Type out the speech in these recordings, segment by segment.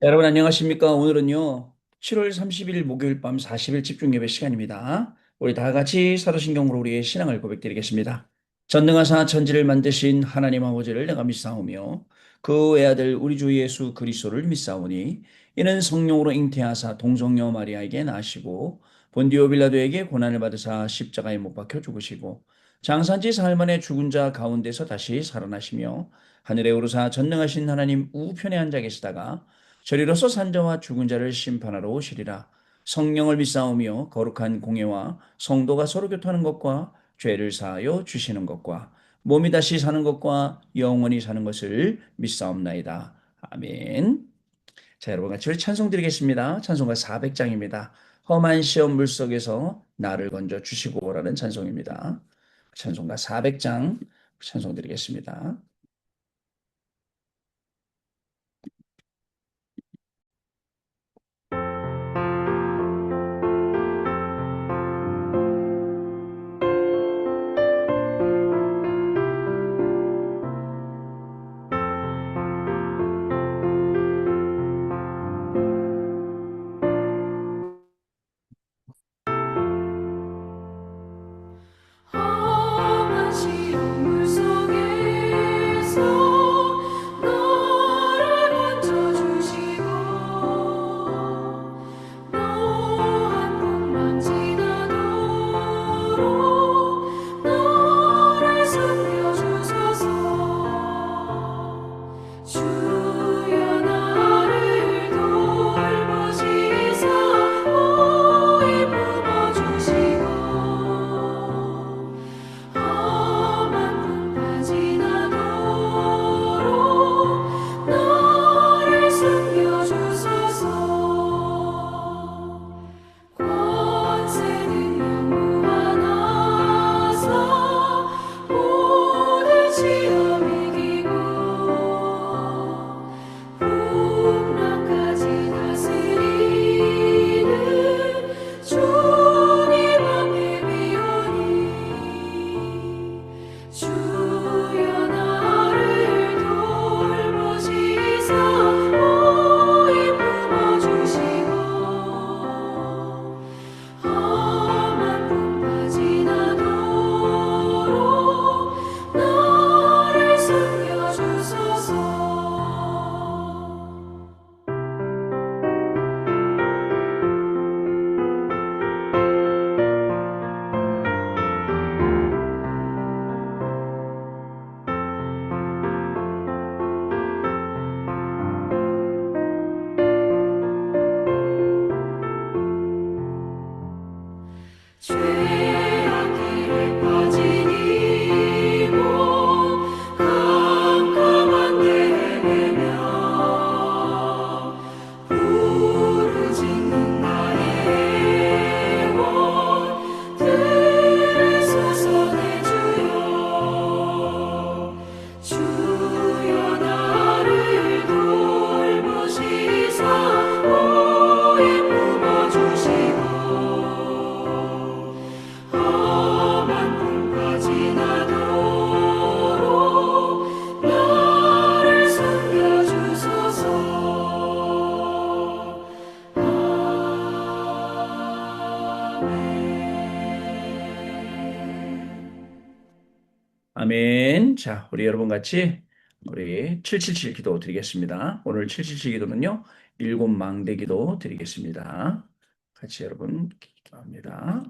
여러분 안녕하십니까? 오늘은요, 7월 30일 목요일 밤 40일 집중 예배 시간입니다. 우리 다 같이 사도신경으로 우리의 신앙을 고백드리겠습니다. 전능하사 천지를 만드신 하나님 아버지를 내가 믿사오며 그 외아들 우리 주 예수 그리스도를 믿사오니 이는 성령으로 잉태하사 동성녀 마리아에게 나시고 본디오 빌라도에게 고난을 받으사 십자가에 못 박혀 죽으시고 장사지 사흘 만에 죽은 자 가운데서 다시 살아나시며 하늘에 오르사 전능하신 하나님 우편에 앉아 계시다가 저리로서 산자와 죽은 자를 심판하러 오시리라. 성령을 믿사오며 거룩한 공예와 성도가 서로 교통하는 것과 죄를 사하여 주시는 것과 몸이 다시 사는 것과 영원히 사는 것을 믿사옵나이다. 아멘. 자, 여러분 같이 우리 찬송 드리겠습니다. 찬송가 400장입니다. 험한 시험 물속에서 나를 건져 주시고라는 찬송입니다. 찬송가 400장 찬송 드리겠습니다. 험한 시험 물속에서 너를 건져주시고 또한 풍랑 지나도록 너를 숨겨주소서. 주여 나를 돌보시사 오히 품어주시고 험한 풍파 지나도록 너를 숨겨주소서. 권세는 무한하사 모든 시험 이기고 풍랑까지 다스리는 주님 앞에 비오니 주여 나를 돌보시사 오히 품어주시고 험한 풍파 지나도록 너를 숨겨주소서. 죄악 길에 빠진 이몸 깜깜한 데에 매며 부르짖는 나의 영혼 들으소서. 내 주여 나를 돌보시사 오히 품어주시고 험한 풍파 지나도록 나를 숨겨주소서. 아멘. 자, 우리 여러분 같이 우리 777 기도 드리겠습니다. 오늘 777 기도는요, 일곱 망대 기도 드리겠습니다. 같이 여러분 기도합니다.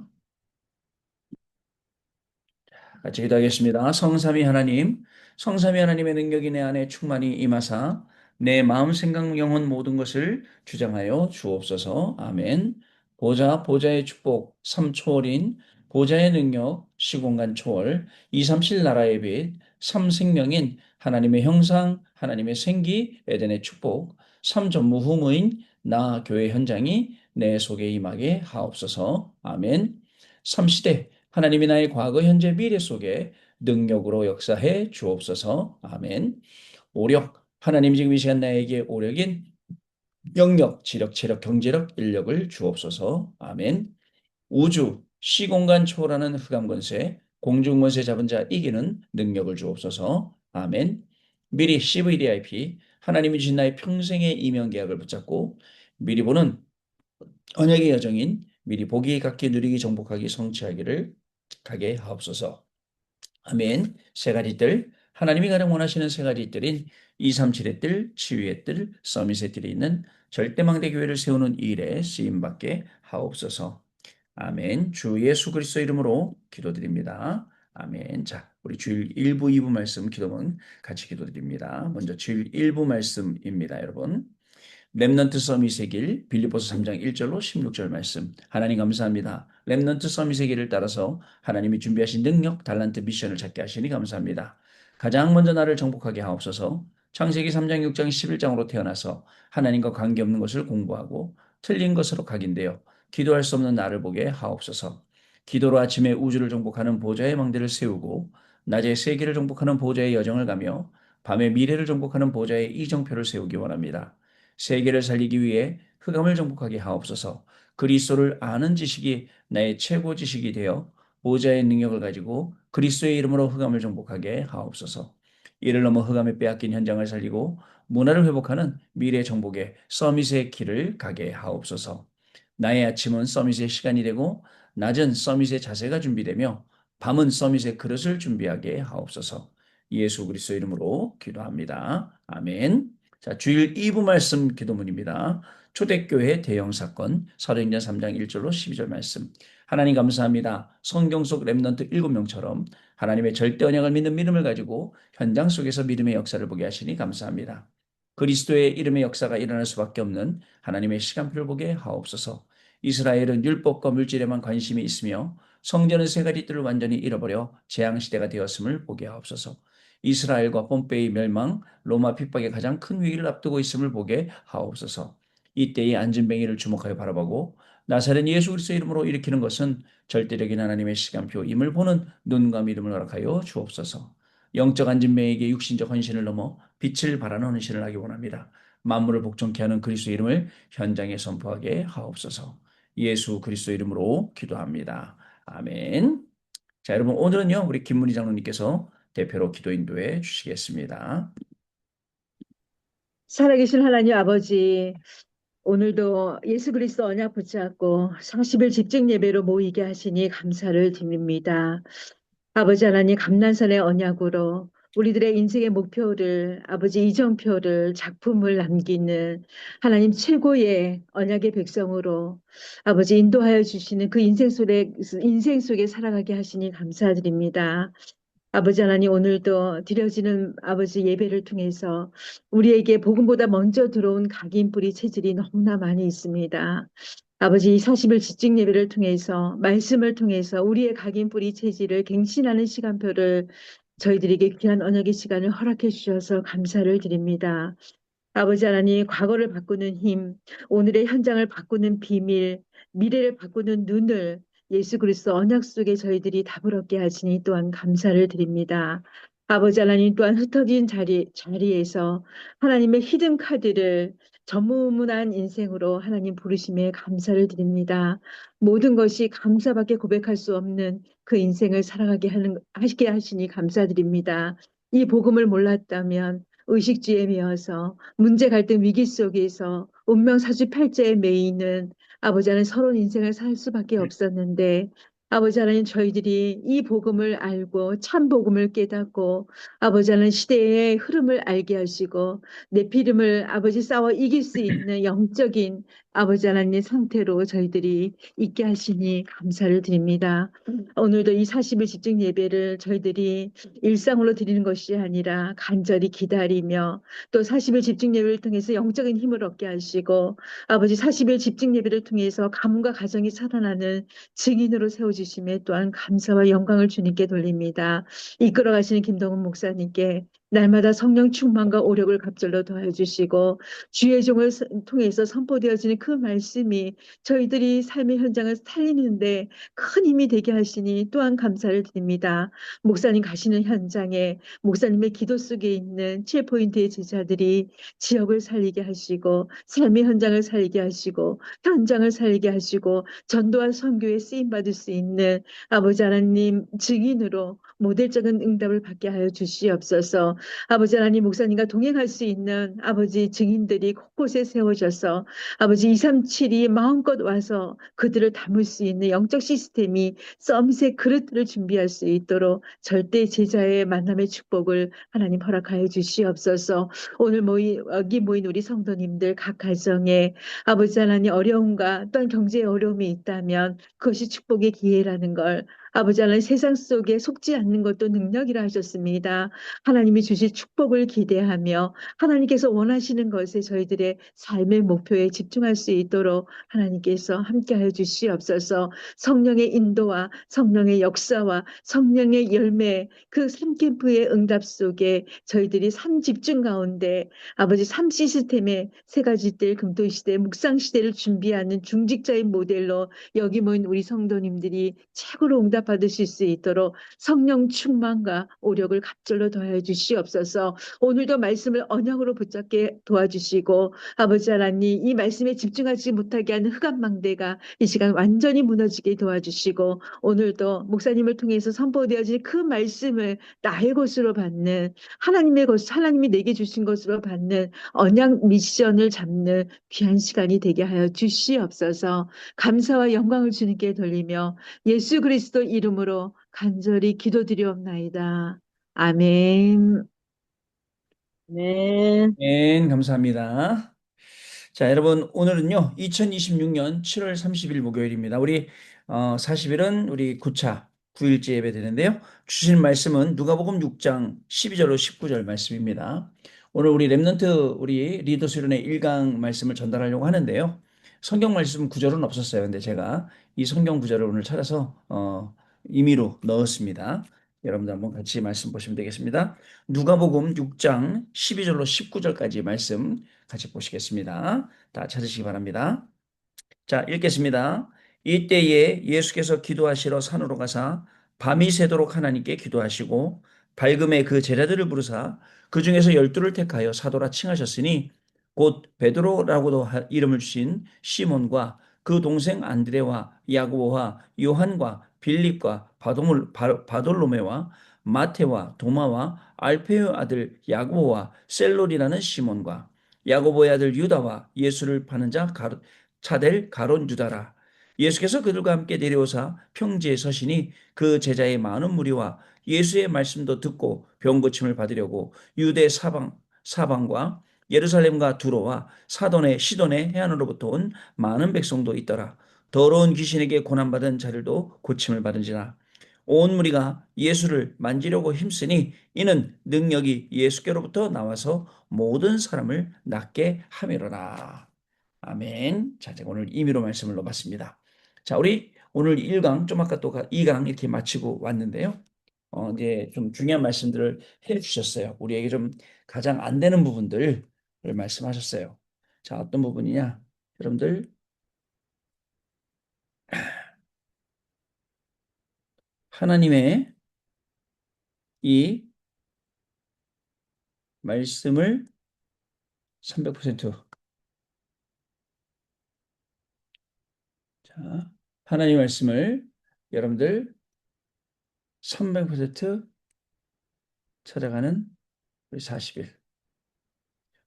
같이 기도하겠습니다. 성삼위 하나님, 성삼위 하나님의 능력이 내 안에 충만히 임하사 내 마음, 생각, 영혼 모든 것을 주장하여 주옵소서. 아멘. 보좌의 축복, 삼초월인 보좌의 능력, 시공간 초월, 이삼실 나라의 빛, 삼생명인 하나님의 형상, 하나님의 생기, 에덴의 축복, 삼전무후무인 나 교회 현장이 내 속에 임하게 하옵소서. 아멘. 삼시대 하나님이 나의 과거, 현재, 미래 속에 능력으로 역사해 주옵소서. 아멘. 오력, 하나님 지금 이 시간 나에게 오력인 영력, 지력, 체력, 경제력, 인력을 주옵소서. 아멘. 우주, 시공간 초월하는 흑암 권세, 공중 권세 잡은 자 이기는 능력을 주옵소서. 아멘. 미리 CVDIP, 하나님이 주신 나의 평생의 이명 계약을 붙잡고 미리 보는 언약의 여정인 미리 보기, 갖기, 누리기, 정복하기, 성취하기를 가게 하옵소서. 아멘. 세 가지 뜰, 하나님이 가장 원하시는 세 가지 뜰인 237의 뜰, 치유의 뜰, 서밋의 뜰이 있는 절대망대 교회를 세우는 이 일에 쓰임받게 하옵소서. 아멘. 주 예수 그리스도 이름으로 기도드립니다. 아멘. 자, 우리 주일 1부, 2부 말씀 기도문 같이 기도드립니다. 먼저 주일 1부 말씀입니다, 여러분. 렘넌트 서밋의 길, 빌립보서 3장 1절로 16절 말씀. 하나님 감사합니다. 렘넌트 서밋의 길을 따라서 하나님이 준비하신 능력, 달란트, 미션을 찾게 하시니 감사합니다. 가장 먼저 나를 정복하게 하옵소서. 창세기 3장, 6장, 11장으로 태어나서 하나님과 관계없는 것을 공부하고 틀린 것으로 각인되어 기도할 수 없는 나를 보게 하옵소서. 기도로 아침에 우주를 정복하는 보좌의 망대를 세우고 낮에 세계를 정복하는 보좌의 여정을 가며 밤에 미래를 정복하는 보좌의 이정표를 세우기 원합니다. 세계를 살리기 위해 흑암을 정복하게 하옵소서. 그리스도를 아는 지식이 나의 최고 지식이 되어 보좌의 능력을 가지고 그리스도의 이름으로 흑암을 정복하게 하옵소서. 이를 넘어 흑암에 빼앗긴 현장을 살리고 문화를 회복하는 미래 정복의 서밋의 길을 가게 하옵소서. 나의 아침은 서밋의 시간이 되고 낮은 서밋의 자세가 준비되며 밤은 서밋의 그릇을 준비하게 하옵소서. 예수 그리스도 이름으로 기도합니다. 아멘. 자, 주일 2부 말씀 기도문입니다. 초대교회 대형 사건, 사도행전 3장 1절로 12절 말씀. 하나님 감사합니다. 성경 속 렘넌트 7명처럼 하나님의 절대 언약을 믿는 믿음을 가지고 현장 속에서 믿음의 역사를 보게 하시니 감사합니다. 그리스도의 이름의 역사가 일어날 수밖에 없는 하나님의 시간표를 보게 하옵소서. 이스라엘은 율법과 물질에만 관심이 있으며 성전은 세 가지 뜰을 완전히 잃어버려 재앙시대가 되었음을 보게 하옵소서. 이스라엘과 폼페이 멸망, 로마 핍박의 가장 큰 위기를 앞두고 있음을 보게 하옵소서. 이때의 안진뱅이를 주목하여 바라보고 나사렛 예수 그리스도 이름으로 일으키는 것은 절대적인 하나님의 시간표임을 보는 눈과 믿음을 허락하여 주옵소서. 영적 안진뱅이에게 육신적 헌신을 넘어 빛을 발하는 헌신을 하기 원합니다. 만물을 복종케 하는 그리스도 이름을 현장에 선포하게 하옵소서. 예수 그리스도 이름으로 기도합니다. 아멘. 자, 여러분 오늘은요 우리 김문희 장로님께서 대표로 기도 인도해 주시겠습니다. 살아계신 하나님 아버지, 오늘도 예수 그리스도 언약 붙잡고 40일 집중 예배로 모이게 하시니 감사를 드립니다. 아버지 하나님 감난산의 언약으로 우리들의 인생의 목표를 아버지 이정표를 작품을 남기는 하나님 최고의 언약의 백성으로 아버지 인도하여 주시는 그 인생 속에 살아가게 하시니 감사드립니다. 아버지 하나님 오늘도 드려지는 아버지 예배를 통해서 우리에게 복음보다 먼저 들어온 각인뿌리 체질이 너무나 많이 있습니다. 아버지 이 40일 집중 예배를 통해서 말씀을 통해서 우리의 각인뿌리 체질을 갱신하는 시간표를 저희들에게 귀한 언약의 시간을 허락해 주셔서 감사를 드립니다. 아버지 하나님, 과거를 바꾸는 힘, 오늘의 현장을 바꾸는 비밀, 미래를 바꾸는 눈을 예수 그리스도 언약 속에 저희들이 답을 얻게 하시니 또한 감사를 드립니다. 아버지 하나님 또한 흩어진 자리에서 하나님의 히든 카드를 전무후무한 인생으로 하나님 부르심에 감사를 드립니다. 모든 것이 감사밖에 고백할 수 없는 그 인생을 하시게 하시니 감사드립니다. 이 복음을 몰랐다면 의식주의에 매여서 문제 갈등 위기 속에서 운명사주팔자에 매이는 아버지 하나님 서러운 인생을 살 수밖에 없었는데 아버지 하나님 저희들이 이 복음을 알고 참 복음을 깨닫고 아버지 하나님 시대의 흐름을 알게 하시고 내피름을 아버지 싸워 이길 수 있는 영적인 아버지 하나님의 상태로 저희들이 있게 하시니 감사를 드립니다. 오늘도 이 40일 집중 예배를 저희들이 일상으로 드리는 것이 아니라 간절히 기다리며 또 40일 집중 예배를 통해서 영적인 힘을 얻게 하시고 아버지 40일 집중 예배를 통해서 가문과 가정이 살아나는 증인으로 세워주심에 또한 감사와 영광을 주님께 돌립니다. 이끌어 가시는 김동훈 목사님께 날마다 성령 충만과 오력을 갑절로 더해 주시고 주의 종을 통해서 선포되어지는 그 말씀이 저희들이 삶의 현장을 살리는데 큰 힘이 되게 하시니 또한 감사를 드립니다. 목사님 가시는 현장에 목사님의 기도 속에 있는 7포인트의 제자들이 지역을 살리게 하시고 삶의 현장을 살리게 하시고 현장을 살리게 하시고 전도와 선교에 쓰임받을 수 있는 아버지 하나님 증인으로 모델적인 응답을 받게 하여 주시옵소서. 아버지 하나님, 목사님과 동행할 수 있는 아버지 증인들이 곳곳에 세워져서 아버지 237이 마음껏 와서 그들을 담을 수 있는 영적 시스템이 썸새 그릇들을 준비할 수 있도록 절대 제자의 만남의 축복을 하나님 허락하여 주시옵소서. 오늘 여기 모인 우리 성도님들 각 가정에 아버지 하나님 어려움과 또한 경제의 어려움이 있다면 그것이 축복의 기회라는 걸 아버지 하나님 세상 속에 속지 않는 것도 능력이라 하셨습니다. 하나님이 주실 축복을 기대하며 하나님께서 원하시는 것에 저희들의 삶의 목표에 집중할 수 있도록 하나님께서 함께하여 주시옵소서. 성령의 인도와 성령의 역사와 성령의 열매 그 삼캠프의 응답 속에 저희들이 삶 집중 가운데 아버지 삶 시스템의 세 가지 뜰 금토시대 묵상시대를 준비하는 중직자의 모델로 여기 모인 우리 성도님들이 최고로 응답받으실 수 있도록 성령 충만과 오력을 갑절로 더하여 주시옵소서. 오늘도 말씀을 언약으로 붙잡게 도와주시고 아버지 하나님 이 말씀에 집중하지 못하게 하는 흑암망대가 이 시간 완전히 무너지게 도와주시고 오늘도 목사님을 통해서 선포되어진 그 말씀을 나의 것으로 받는 하나님의 것, 하나님이 내게 주신 것으로 받는 언약 미션을 잡는 귀한 시간이 되게 하여 주시옵소서. 감사와 영광을 주님께 돌리며 예수 그리스도 이름으로 간절히 기도드리옵나이다. 아멘. 네. 네, 감사합니다. 자, 여러분, 오늘은요, 2026년 7월 30일 목요일입니다. 우리 40일은 우리 9차 9일째 예배 되는데요. 주신 말씀은 누가복음 6장 12절로 19절 말씀입니다. 오늘 우리 렘넌트 우리 리더 수련회 1강 말씀을 전달하려고 하는데요. 성경 말씀 구절은 없었어요. 근데 제가 이 성경 구절을 오늘 찾아서 임의로 넣었습니다. 여러분들 한번 같이 말씀 보시면 되겠습니다. 누가복음 6장 12절로 19절까지 말씀 같이 보시겠습니다. 다 찾으시기 바랍니다. 자, 읽겠습니다. 이때에 예수께서 기도하시러 산으로 가사 밤이 새도록 하나님께 기도하시고 밝음에 그 제자들을 부르사 그 중에서 12를 택하여 사도라 칭하셨으니 곧 베드로라고도 이름을 주신 시몬과 그 동생 안드레와 야고보와 요한과 빌립과 바돌로메와 마테와 도마와 알페의 아들 야고보와 셀로리라는 시몬과 야고보의 아들 유다와 예수를 파는 자 차될 가론 유다라. 예수께서 그들과 함께 내려오사 평지에 서시니 그 제자의 많은 무리와 예수의 말씀도 듣고 병 고침을 받으려고 유대 사방과 예루살렘과 두로와 사돈의 시돈의 해안으로부터 온 많은 백성도 있더라. 더러운 귀신에게 고난받은 자들도 고침을 받은지라. 온 무리가 예수를 만지려고 힘쓰니 이는 능력이 예수께로부터 나와서 모든 사람을 낫게 함이로라. 아멘. 자, 제가 오늘 임의로 말씀을 넣어봤습니다. 자, 우리 오늘 1강, 좀 아까 또 2강 이렇게 마치고 왔는데요. 이제 좀 중요한 말씀들을 해 주셨어요. 우리에게 좀 가장 안 되는 부분들을 말씀하셨어요. 자, 어떤 부분이냐? 여러분들, 하나님의 이 말씀을 300% 자, 하나님 말씀을 여러분들 300% 찾아가는 우리 40일.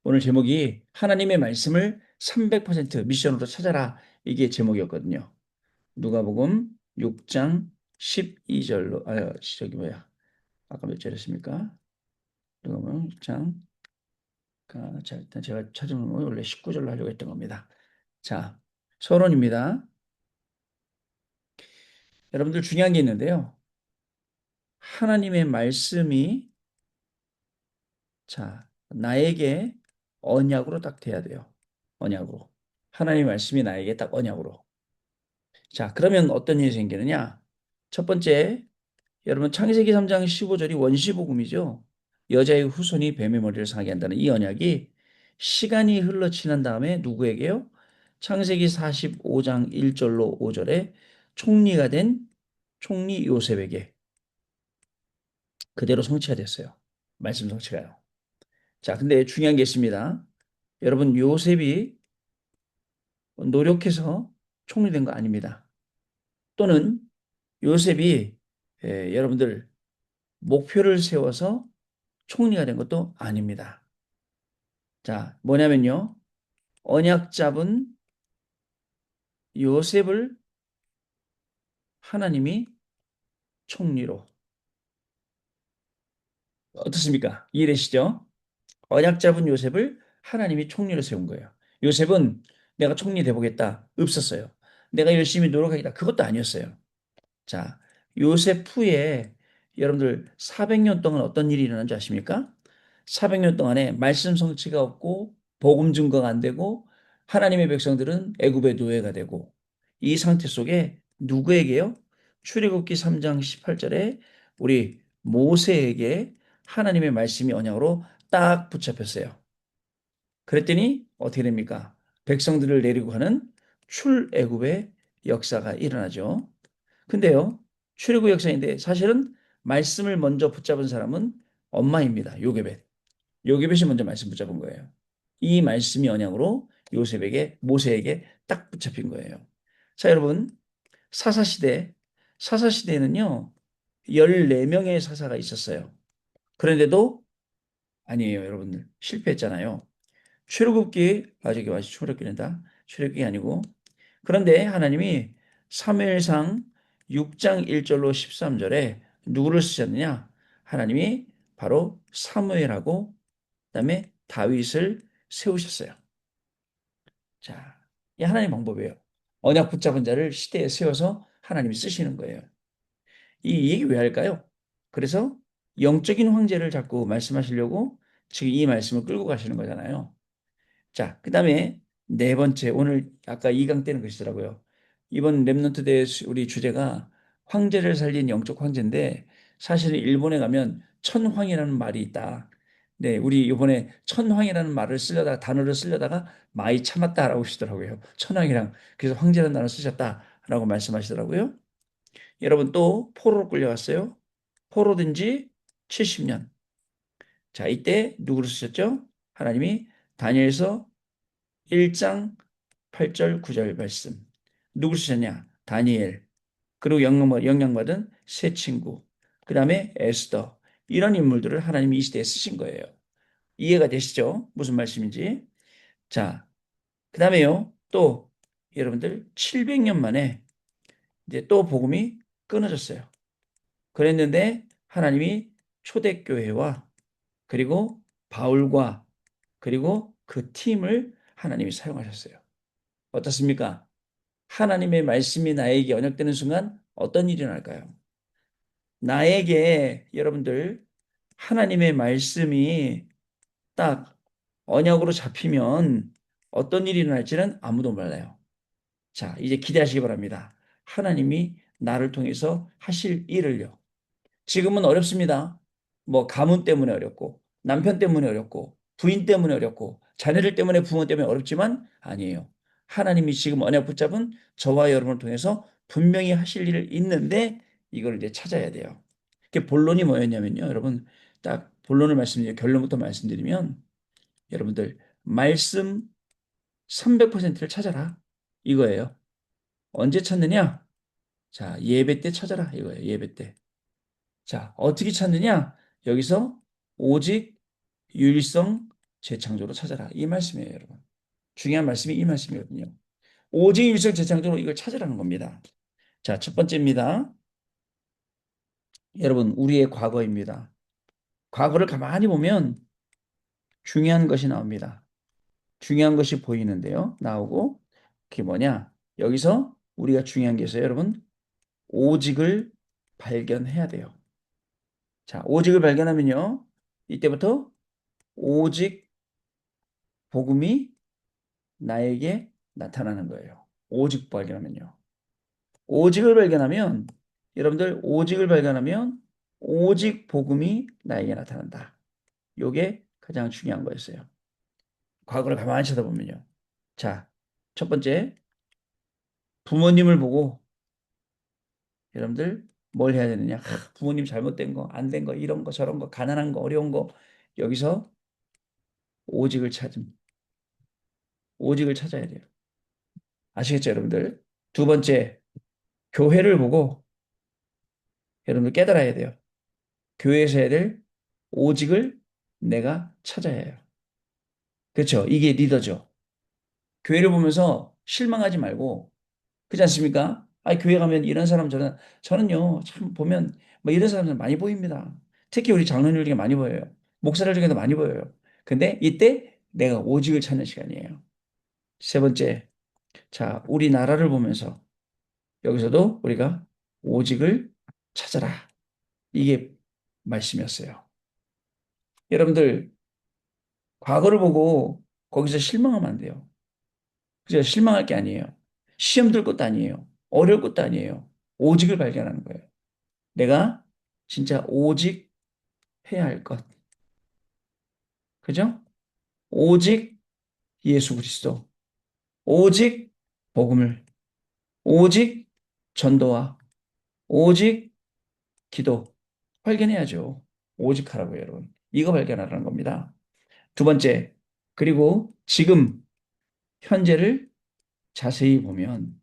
오늘 제목이 하나님의 말씀을 300% 미션으로 찾아라. 이게 제목이었거든요. 누가복음 6장 12절로 저기 뭐야? 아까 몇 절이었습니까? 누가복음 6장 자, 일단 제가 찾은 건 원래 19절로 하려고 했던 겁니다. 자, 서론입니다. 여러분들 중요한 게 있는데요. 하나님의 말씀이 자, 나에게 언약으로 딱 돼야 돼요. 언약으로. 하나님의 말씀이 나에게 딱 언약으로. 자, 그러면 어떤 일이 생기느냐? 첫 번째, 여러분 창세기 3장 15절이 원시복음이죠. 여자의 후손이 뱀의 머리를 상하게 한다는 이 언약이 시간이 흘러 지난 다음에 누구에게요? 창세기 45장 1절로 5절에 총리가 된 총리 요셉에게 그대로 성취가 됐어요. 말씀 성취가요. 자, 근데 중요한 게 있습니다. 여러분 요셉이 노력해서 총리된 거 아닙니다. 또는 요셉이 여러분들 목표를 세워서 총리가 된 것도 아닙니다. 자, 뭐냐면요. 언약 잡은 요셉을 하나님이 총리로. 어떻습니까? 이해되시죠? 언약 잡은 요셉을 하나님이 총리로 세운 거예요. 요셉은 내가 총리 돼보겠다. 없었어요. 내가 열심히 노력하겠다. 그것도 아니었어요. 자, 요셉 후에 여러분들 400년 동안 어떤 일이 일어난지 아십니까? 400년 동안에 말씀 성취가 없고 복음 증거가 안 되고 하나님의 백성들은 애굽의 노예가 되고 이 상태 속에 누구에게요? 출애굽기 3장 18절에 우리 모세에게 하나님의 말씀이 언약으로 딱 붙잡혔어요. 그랬더니 어떻게 됩니까? 백성들을 내리고 하는 출애굽의 역사가 일어나죠. 근데요, 출애굽 역사인데 사실은 말씀을 먼저 붙잡은 사람은 엄마입니다. 요게벳. 요게벳이 먼저 말씀 붙잡은 거예요. 이 말씀이 언약으로 요셉에게, 모세에게 딱 붙잡힌 거예요. 자, 여러분, 사사시대, 사사시대에는요, 14명의 사사가 있었어요. 그런데도 아니에요, 여러분들. 실패했잖아요. 출애굽기, 저기 맞지, 출애굽기는다. 출애굽기 아니고. 그런데 하나님이 사무엘상 6장 1절로 13절에 누구를 쓰셨느냐? 하나님이 바로 사무엘하고 그다음에 다윗을 세우셨어요. 자, 이 하나님 방법이에요. 언약 붙잡은 자를 시대에 세워서 하나님이 쓰시는 거예요. 이 얘기 왜 할까요? 그래서 영적인 황제를 자꾸 말씀하시려고 지금 이 말씀을 끌고 가시는 거잖아요. 자, 그 다음에 네 번째, 오늘 아까 2강 때는 그러시더라고요. 이번 랩넌트 대회 우리 주제가 황제를 살린 영적 황제인데 사실은 일본에 가면 천황이라는 말이 있다. 네, 우리 이번에 천황이라는 말을 쓰려다가 단어를 쓰려다가 많이 참았다라고 하시더라고요. 천황이랑 그래서 황제라는 단어를 쓰셨다라고 말씀하시더라고요. 여러분 또 포로로 끌려갔어요. 포로된 지 70년. 자, 이때 누구를 쓰셨죠? 하나님이 다니엘서 1장 8절 9절 말씀. 누구 쓰셨냐? 다니엘. 그리고 영향받은 세 친구. 그 다음에 에스더. 이런 인물들을 하나님이 이 시대에 쓰신 거예요. 이해가 되시죠? 무슨 말씀인지. 자, 그 다음에요. 또 여러분들 700년 만에 이제 또 복음이 끊어졌어요. 그랬는데 하나님이 초대교회와 그리고 바울과 그리고 그 팀을 하나님이 사용하셨어요. 어떻습니까? 하나님의 말씀이 나에게 언약되는 순간 어떤 일이 날까요? 나에게 여러분들 하나님의 말씀이 딱 언약으로 잡히면 어떤 일이 일어날지는 아무도 몰라요. 자, 이제 기대하시기 바랍니다. 하나님이 나를 통해서 하실 일을요. 지금은 어렵습니다. 뭐 가문 때문에 어렵고 남편 때문에 어렵고 부인 때문에 어렵고 자녀들 때문에 부모 때문에 어렵지만 아니에요. 하나님이 지금 언약 붙잡은 저와 여러분을 통해서 분명히 하실 일 있는데 이걸 이제 찾아야 돼요. 그 본론이 뭐였냐면요. 여러분 딱 본론을 말씀드리면 결론부터 말씀드리면 여러분들 말씀 300%를 찾아라. 이거예요. 언제 찾느냐? 자, 예배 때 찾아라. 이거예요. 예배 때. 자, 어떻게 찾느냐? 여기서 오직 유일성 재창조로 찾아라. 이 말씀이에요, 여러분. 중요한 말씀이 이 말씀이거든요. 오직 유일성 재창조로 이걸 찾으라는 겁니다. 자, 첫 번째입니다. 여러분, 우리의 과거입니다. 과거를 가만히 보면 중요한 것이 나옵니다. 중요한 것이 보이는데요. 나오고, 그게 뭐냐? 여기서 우리가 중요한 게 있어요, 여러분. 오직을 발견해야 돼요. 자, 오직을 발견하면요. 이때부터 오직 복음이 나에게 나타나는 거예요. 오직 발견하면요. 오직을 발견하면 여러분들 오직을 발견하면 오직 복음이 나에게 나타난다. 요게 가장 중요한 거였어요. 과거를 가만히 쳐다보면요. 자, 첫 번째 부모님을 보고 여러분들 뭘 해야 되느냐? 부모님 잘못된 거, 안 된 거, 이런 거, 저런 거, 가난한 거, 어려운 거 여기서 오직을 찾음. 오직을 찾아야 돼요. 아시겠죠, 여러분들? 두 번째 교회를 보고 여러분들 깨달아야 돼요. 교회에서 해야 될 오직을 내가 찾아야 해요. 그렇죠? 이게 리더죠. 교회를 보면서 실망하지 말고, 그렇지 않습니까? 아, 교회 가면 이런 사람 저는요, 참 보면 뭐 이런 사람들 많이 보입니다. 특히 우리 장로님 중에 많이 보여요. 목사들 중에도 많이 보여요. 근데 이때 내가 오직을 찾는 시간이에요. 세 번째, 자, 우리나라를 보면서 여기서도 우리가 오직을 찾아라. 이게 말씀이었어요. 여러분들, 과거를 보고 거기서 실망하면 안 돼요. 그죠? 실망할 게 아니에요. 시험 들 것도 아니에요. 어려울 것도 아니에요. 오직을 발견하는 거예요. 내가 진짜 오직 해야 할 것. 그죠? 오직 예수 그리스도. 오직 복음을. 오직 전도와 오직 기도. 발견해야죠. 오직 하라고요, 여러분. 이거 발견하라는 겁니다. 두 번째, 그리고 지금 현재를 자세히 보면,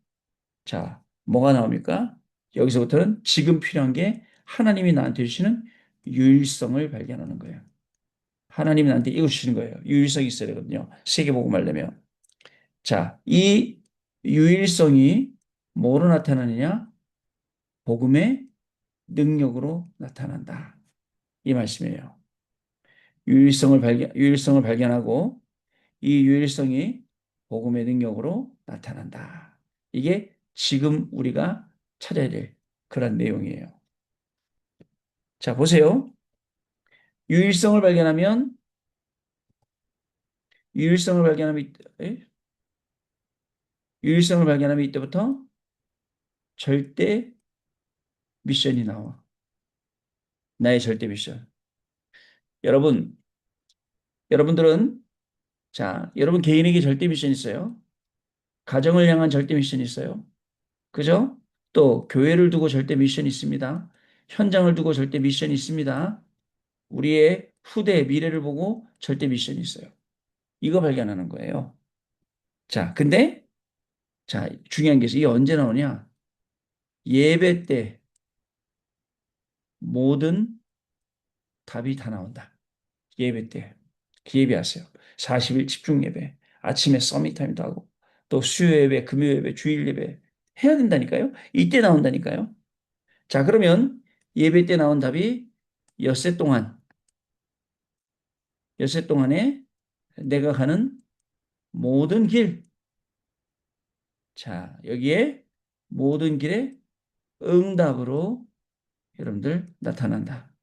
자, 뭐가 나옵니까? 여기서부터는 지금 필요한 게 하나님이 나한테 주시는 유일성을 발견하는 거예요. 하나님이 나한테 이거 주시는 거예요. 유일성이 있어야 되거든요. 세계복음을 하려면. 자, 이 유일성이 뭐로 나타나느냐? 복음의 능력으로 나타난다. 이 말씀이에요. 유일성을 발견하고 이 유일성이 복음의 능력으로 나타난다. 이게 지금 우리가 찾아야 될 그런 내용이에요. 자, 보세요. 유일성을 발견하면, 유일성을 발견하면, 에? 유일성을 발견하면 이때부터 절대 미션이 나와. 나의 절대 미션. 여러분, 여러분들은, 자, 여러분 개인에게 절대 미션 있어요. 가정을 향한 절대 미션 있어요. 그죠? 또, 교회를 두고 절대 미션이 있습니다. 현장을 두고 절대 미션이 있습니다. 우리의 후대 미래를 보고 절대 미션이 있어요. 이거 발견하는 거예요. 자, 근데 자, 중요한 게 있어요. 이게 언제 나오냐? 예배 때 모든 답이 다 나온다. 예배 때. 예배하세요. 40일 집중 예배. 아침에 서밋타임도 하고 또 수요 예배, 금요 예배, 주일 예배 해야 된다니까요. 이때 나온다니까요. 자, 그러면 예배 때 나온 답이 엿새 동안 엿새 동안에 내가 가는 모든 길. 자, 여기에 모든 길에 응답으로 여러분들 나타난다.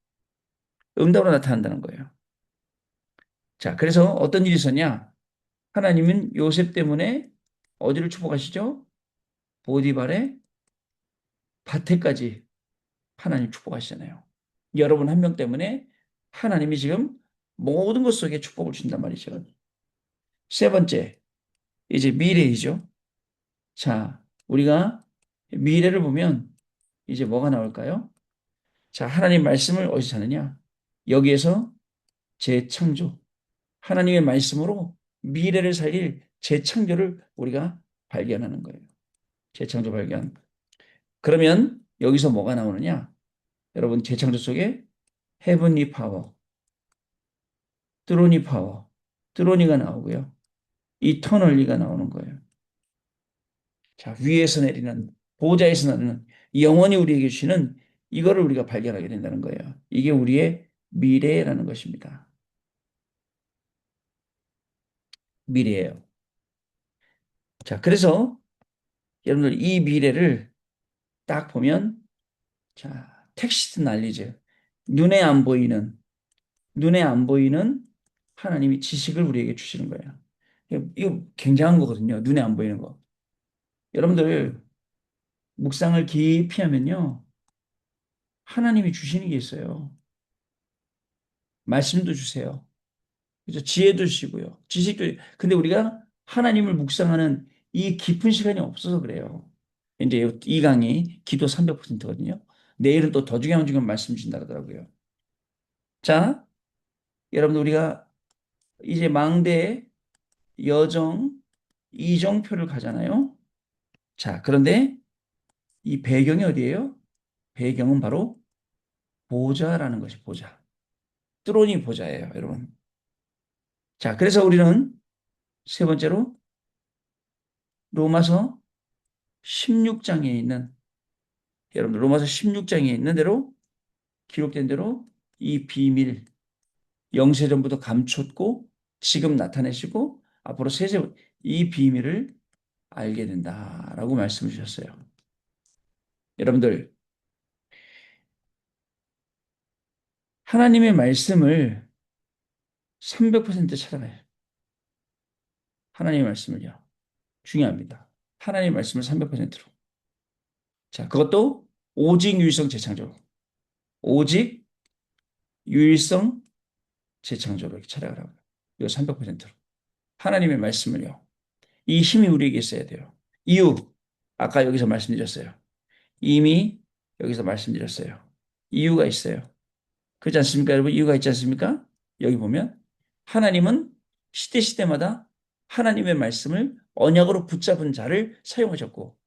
응답으로 나타난다는 거예요. 자, 그래서 어떤 일이 있었냐? 하나님은 요셉 때문에 어디를 축복하시죠? 보디발의 밭에까지 하나님 축복하시잖아요. 여러분 한 명 때문에 하나님이 지금 모든 것 속에 축복을 준단 말이죠. 세 번째, 이제 미래이죠. 자, 우리가 미래를 보면 이제 뭐가 나올까요? 자, 하나님 말씀을 어디서 찾느냐? 여기에서 재창조. 하나님의 말씀으로 미래를 살릴 재창조를 우리가 발견하는 거예요. 재창조 발견. 그러면 여기서 뭐가 나오느냐? 여러분, 재창조 속에 헤븐리 파워, 트로니 파워, 트로니가 나오고요. 이터널리가 나오는 거예요. 자, 위에서 내리는, 보좌에서 나는 영원히 우리에게 주시는 이거를 우리가 발견하게 된다는 거예요. 이게 우리의 미래라는 것입니다. 미래예요. 자, 그래서 여러분들 이 미래를 딱 보면, 자, 텍스트 날리즈. 눈에 안 보이는, 눈에 안 보이는 하나님이 지식을 우리에게 주시는 거예요. 이거 굉장한 거거든요. 눈에 안 보이는 거. 여러분들, 묵상을 깊이 하면요. 하나님이 주시는 게 있어요. 말씀도 주세요. 그죠? 지혜도 주시고요. 지식도. 근데 우리가 하나님을 묵상하는 이 깊은 시간이 없어서 그래요. 이제 이 강의 기도 300%거든요. 내일은 또 더 중요한 말씀 주신다 그러더라고요. 자, 여러분 우리가 이제 망대 여정 이정표를 가잖아요. 자, 그런데 이 배경이 어디예요? 배경은 바로 보좌라는 것이 보좌. 뚜로니 보좌예요, 여러분. 자, 그래서 우리는 세 번째로 로마서 16장에 있는, 여러분들 로마서 16장에 있는 대로 기록된 대로 이 비밀, 영세전부터 감췄고 지금 나타내시고 앞으로 세세 이 비밀을 알게 된다라고 말씀을 주셨어요. 여러분들, 하나님의 말씀을 300% 찾아가요. 하나님의 말씀을요. 중요합니다. 하나님의 말씀을 300%로. 자, 그것도 오직 유일성 재창조로. 오직 유일성 재창조로 이렇게 찾아가라고요. 이거 300%로. 하나님의 말씀을요. 이 힘이 우리에게 있어야 돼요. 이유, 아까 여기서 말씀드렸어요. 이미 여기서 말씀드렸어요. 이유가 있어요. 그렇지 않습니까, 여러분? 이유가 있지 않습니까? 여기 보면 하나님은 시대시대마다 하나님의 말씀을 언약으로 붙잡은 자를 사용하셨고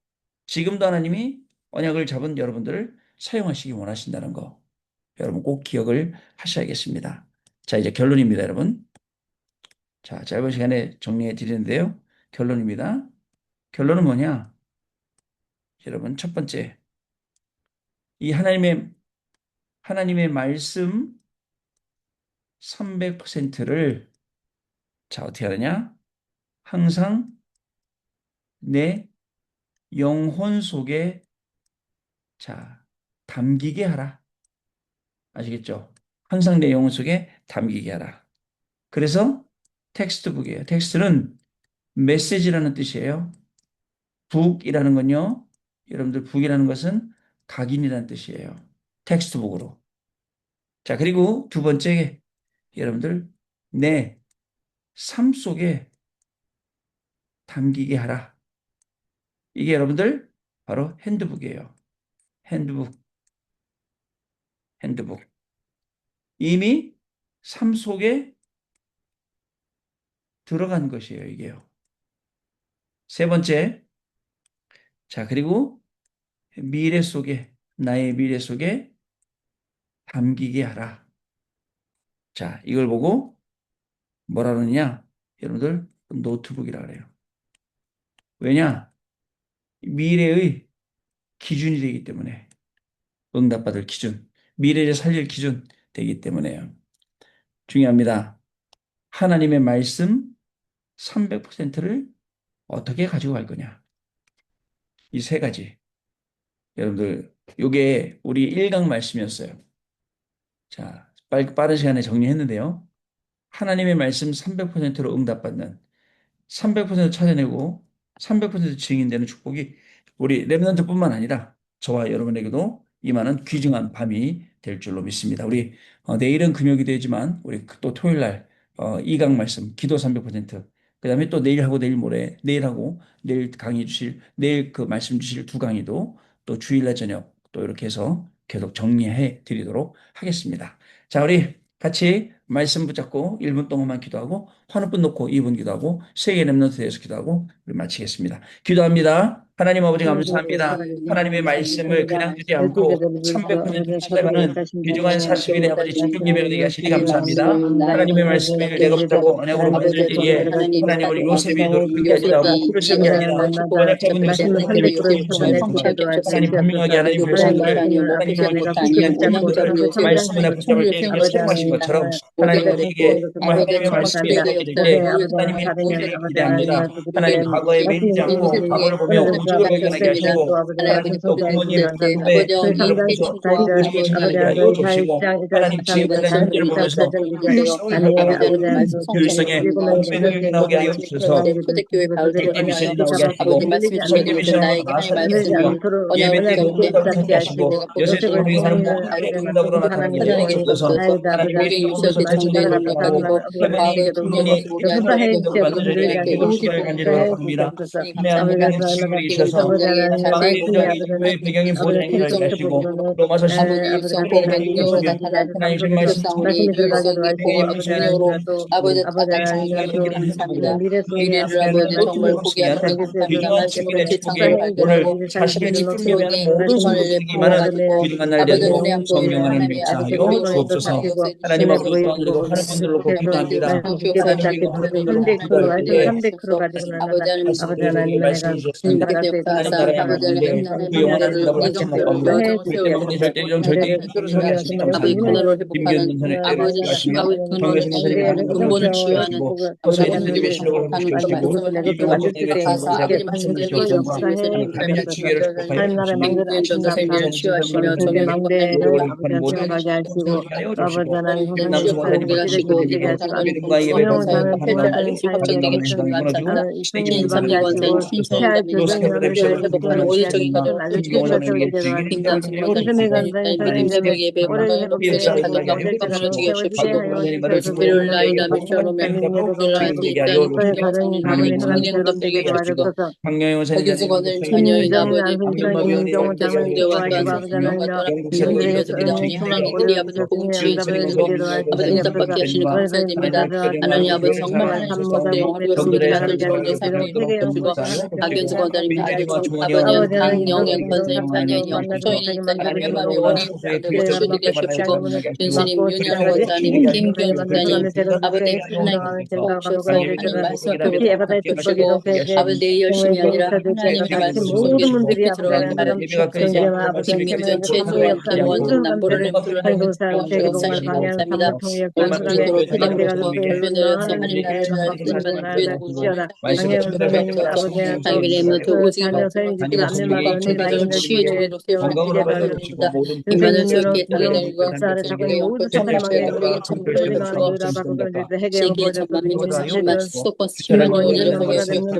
지금도 하나님이 언약을 잡은 여러분들을 사용하시기 원하신다는 거 여러분 꼭 기억을 하셔야겠습니다. 자, 이제 결론입니다, 여러분. 자, 짧은 시간에 정리해 드리는데요. 결론입니다. 결론은 뭐냐? 여러분, 첫 번째, 이 하나님의 말씀 300%를 자, 어떻게 하느냐? 항상 내 영혼 속에 자, 담기게 하라. 아시겠죠? 항상 내 영혼 속에 담기게 하라. 그래서 텍스트북이에요. 텍스트는 메시지라는 뜻이에요. 북이라는 건요. 여러분들 북이라는 것은 각인이라는 뜻이에요. 텍스트북으로. 자, 그리고 두 번째 여러분들 내 삶 속에 담기게 하라. 이게 여러분들 바로 핸드북이에요. 핸드북. 핸드북. 이미 삶 속에 들어간 것이에요, 이게요. 세 번째. 자, 그리고 미래 속에, 나의 미래 속에 담기게 하라. 자, 이걸 보고 뭐라 그러느냐? 여러분들, 노트북이라 그래요. 왜냐? 미래의 기준이 되기 때문에. 응답받을 기준. 미래를 살릴 기준 되기 때문에요. 중요합니다. 하나님의 말씀 300%를 어떻게 가지고 갈 거냐? 이 세 가지. 여러분들, 요게 우리 1강 말씀이었어요. 자, 빠른 시간에 정리했는데요. 하나님의 말씀 300%로 응답받는 300% 찾아내고 300% 증인되는 축복이 우리 렘넌트뿐만 아니라 저와 여러분에게도 임하는 귀중한 밤이 될 줄로 믿습니다. 우리 내일은 금요기도이지만 우리 또 토요일 날 2강 말씀 기도 300% 그다음에 또 내일하고 내일 모레 내일하고 내일 강의 주실 내일 그 말씀 주실 두 강의도 또 주일날 저녁 또 이렇게 해서 계속 정리해 드리도록 하겠습니다. 자, 우리 같이 말씀 붙잡고 1분 동안만 기도하고 환호뿐 놓고 2분 기도하고 세계 렘넌트에 대해서 기도하고 우리 마치겠습니다. 기도합니다. 하나님 아버지 감사합니다. 하나님의 말씀을 그냥 두지 않고 300% 찾아가는 귀중한 40일의 아버지 집중 예배가 되게 하시니 감사합니다. 하나님의 말씀을 내가 붙잡고 언약으로 만들 때에 하나님 우리 요셉이 노력한 게 아니라 포르쉐한 게 아니라 언약 잡은 요셉을 하나님의 축복해 주시옵소서. 하나님 분명하게 하나님 말씀을 하나님 아버지 어떻게 잡는 것을 말씀을 붙잡을 때 이렇게 사용하신 것처럼 하나님 우리에게 정말 하나님의 말씀이 이루어질 때 하나님의 일을 기대합니다. 하나님 과거에 매이지 않고 과거를 보며 오죽을 발견하게 하시고 하나님 또 부모님 후배 여러분께서 또 오직을 찾아내게 하여 주시고 하나님 지금까지 현재를 보면서 효율성을 발견하고 효율성에 고백을 나오게 하여 주셔서 택배 미션이 나오게 하시고 설계 미션으로 다 살려주며 예배 때 응답을 찾게 하시고 요셉을 통해 사는 모든 일에 응답으로 나타나게 하여 주셔서 하나님의 성도서 정죄의 능력까지도 과거의 부모로서 우리 안에 기도를 계속 받으셔야 우리에게 되는 인식을 인식을 가지러 갑니다. 하나님 하나님 지식을 이런 주셔서 성장의 과거의 자세히 고정이 교회의 배경이 보존이 하게 하시고 로마서 16장 아버지 성공의 능력을 나타난 하나님 신 말씀 우리 뉴욕성의 복음의 중력으로 아버지 하기를 감사합니다. 해보고 미래를 아버지 정말 보게 하시니 감사합니다. 말씀으로 제 창을 오늘 발견하고 40일 집중되면 모든 말씀을 순간이기만은 보아가지고 귀중한 날 아버지 되도록 눈에 안 보이는 성령 안에 하나님의 아들의 맹세하여 교육을 주옵소서. 통하여 하나님 주님의 앞으로 또한들고 하는 분들 놓고 기도합니다. 하나님께서 하는 분들 놓고 기도할 때에 아버지 하나님 하나님 말씀해 주셨습니다. 주님께서 하나님 역사하사 나라의 아버지 하나님 말씀인데 하나님 그 영원한 명제를 응답을 받지 이정표를 못하고 여정을 그렇기 때문에 세우려고 절대적으로 절대 인격으로 살아가시니 아버지 감사합니다. 근원을 김기현 회복하는 전선의 때를 아버지 하시며 근원을 정교신 목사님 많은 분들을 근본을 치유하는 치유하시고 아버지 허수의 오늘 자들에게 실력을 하는 그 회복시키시고 말씀을 이병헌 목사님의 가사 중보자 아버지 말씀대로 주시옵소서. 이루어지기 위해서 하나님 가면의 치유를 회복하여 주시고 김기현 전도사님들을 치유하시며 가운데 정교신 목사님들을 하는 모든 하여 주시고 치유 남성원사님 공개가 시고 의 장로님 건강에 공부와 예배하는 사역 하나님 폐절 알림 확정되게 감사합니다. 해주시는 무너지고 감사합니다. 신삼리 권사님 신천자 민족 교회를 회복하는 원리적인 과정을 펼치게 해주시고 김남순 권사님 김권사님 믿음새벽 예배 공동의 목소리 강단과 회복과 무너지게 해주시고 일요일 날 남일절로며 일요일 입단이 김경사님 강의 청년 응답되게 해주시고 황영영 박윤수 원사님 권사님 자녀인 아버지 김영범 절대 성대와 또한 사명과 또한 그리고 이것을 나오니 하나님들이 아버지 복음 치유의 증인으로 아버지 응답받게 하시는 감사드립니다. 하나님 아버지 정말 하나님 주사 내용 우리가 승리를 받을 들어오는 삶이 이루어 주시고 박윤수 권사님 아들 아버지 강영현 권사님 자녀인 영초인 입사님 안면마비 원인 되고 치유되게 하시옵시고 윤수님 윤현호 권사님 김기현 집사님 아버지 하나님 도와주셔서 하나님 말씀 앞에 바뀌시고 아버지 내 열심이 아니라 하나님의 말씀 속에 깊이 들어가게 하여 주옵소서. 김민준 최소영 김원정 남보를 램프를 하여 주옵시고 역사하시니 감사합니다. 원수를 도로 패대하시고 결론을 해서 하나님 나라를 전하는 교회 동로 하나님 주옵소서. 하나님의 렘너트 오직의 하나님 말씀과 전가들을 치유의 주제로 세우는 일에 감사드립니다. 임마누엘 교회 당회장 일과 영표 천만주의 우리에게 천만을 주시고 세계의 천만 민족 40만 수도권 수십만 영혼이 여성의 주시고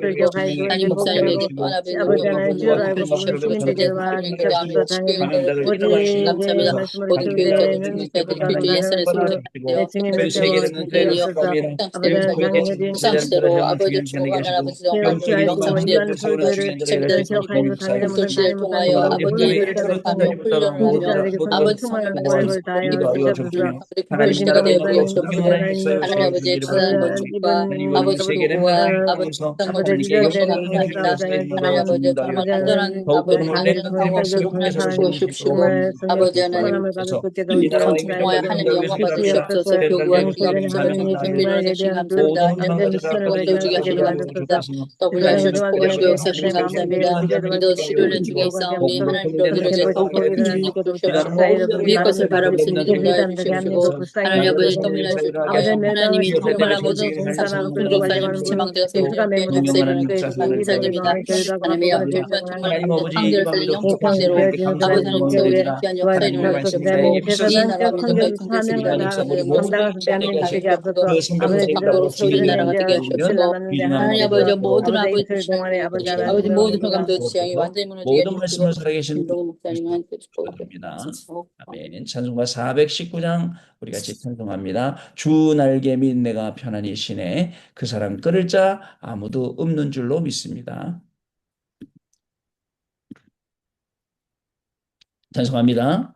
하나님 목사님에게 또 아버지 능력을 부여하여 주시옵시고 주제 하나님께 아멘 치교인들을 인도하시니 감사합니다. 모든 교육자들 중직자들 필주 예산에 소집되어 이어 부상시대를 살리고 부상시대로 아버지 죽어가는 아버지 영광을 명상시대 부채비들 살리고 공소시대를 통하여 아버지 예배를 회복하며 훈련을 하며 아버지 성을 말씀 기도하여 아버지 국교시대가 되어 주옵시고 하나님 아버지의 주사는 건축과 아버지 도구와 아버지 국산 건축 주옵시고 감사합니다. 하나님 아버지 정말 안전한 아버지 안전하고 없이로 하나님 주옵시고 아버지 하나님 전투 통하여 하나님 영광 받으시옵소서 교구와 기가 붙잡아 전투 준비 일어나시기 감사합니다. 현재 미션을 이루어지게 하시니 감사합니다. WRC 축복과 주 역사하시니 감사합니다. 인도 치료는 중에 싸움이 하나님으로 이루어져 성령의 비중력 주옵시고 위의 것을 바라볼 수 있는 인도하여 주시옵시고 하나님 아버지 동일하실 하나님이 정말 모든 상식 공동사님 지체망대가 세우는 교회 역사 일어나게 해주셔서 감사드립니다. 하나님의 아버지 정말 황제를 살린 영적 황제로 아버지 하나님 세우시는 귀한 역사 일어나게 해주시고 이 나라 민족과 통제스리 민족들을 모든 자들에게 하시옵시고 영적 강도로 세우는 나라가 되게 하시옵시고 하나님 아버지 모든 아버지 아버지 모든 흑암도 지향이 완전히 무너지게 모든 해주시고 말씀을 살아계신 김동훈 목사님한테 축복합니다. 축복합니다. 아멘. 찬송가 419장 우리 같이 찬송합니다. 주 날개 및 내가 편안히 쉬네. 그 사람 끊을 자 아무도 없는 줄로 믿습니다. 찬송합니다.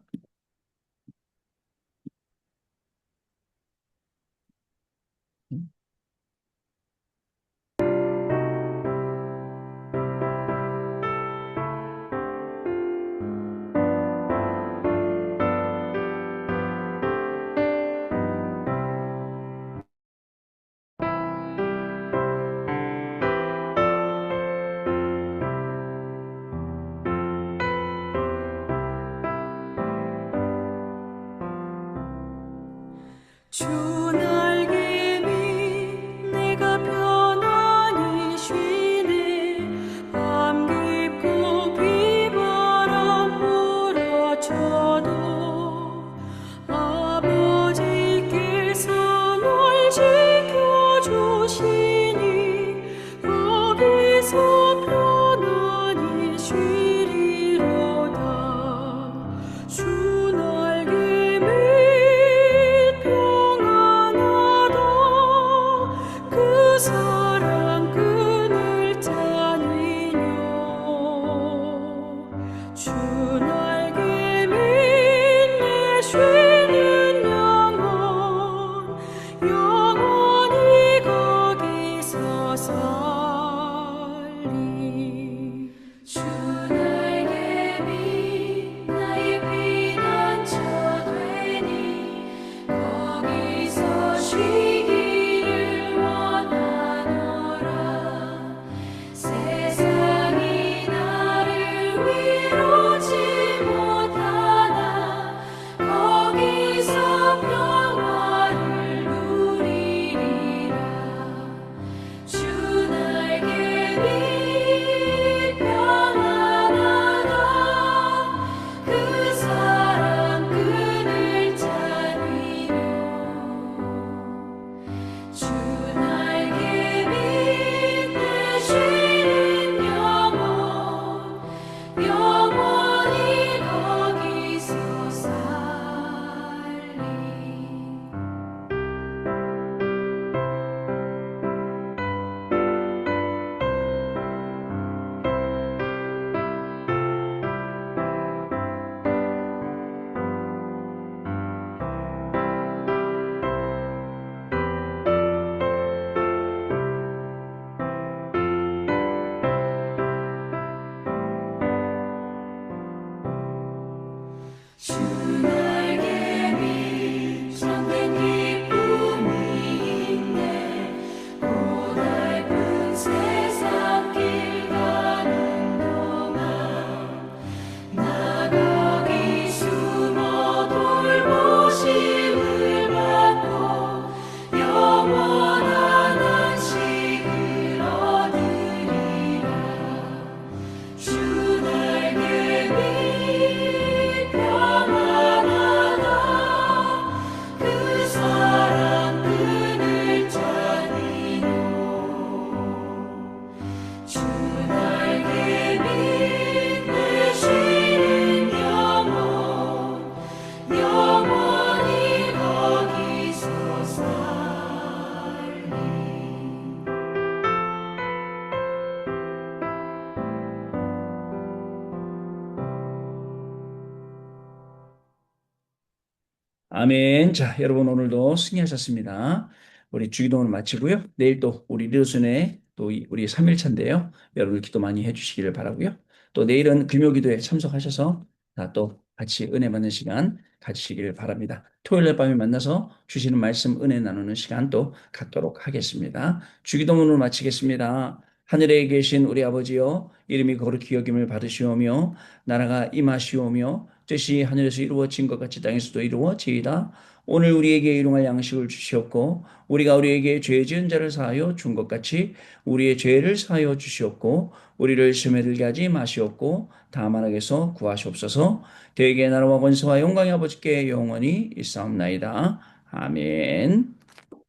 아멘. 자, 여러분 오늘도 승리하셨습니다. 우리 주기도문 마치고요. 내일 또 우리 리더순회 또 우리 3일차인데요. 여러분 기도 많이 해주시기를 바라고요. 또 내일은 금요기도에 참석하셔서 또 같이 은혜 받는 시간 가지시기를 바랍니다. 토요일 날 밤에 만나서 주시는 말씀 은혜 나누는 시간 또 갖도록 하겠습니다. 주기도문을 마치겠습니다. 하늘에 계신 우리 아버지여, 이름이 거룩히 여김을 받으시오며 나라가 임하시오며 뜻이 하늘에서 이루어진 것 같이 땅에서도 이루어지이다. 오늘 우리에게 일용할 양식을 주시옵고 우리가 우리에게 죄 지은 자를 사하여 준 것 같이 우리의 죄를 사하여 주시옵고 우리를 시험에 들게 하지 마시옵고 다만 악에서 구하시옵소서. 대개 나라와 권세와 영광이 아버지께 영원히 있사옵나이다. 아멘.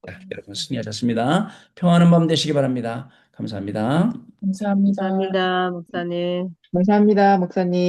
자, 여러분 승리하셨습니다. 평안한 밤 되시기 바랍니다. 감사합니다. 감사합니다. 감사합니다, 목사님. 감사합니다, 목사님.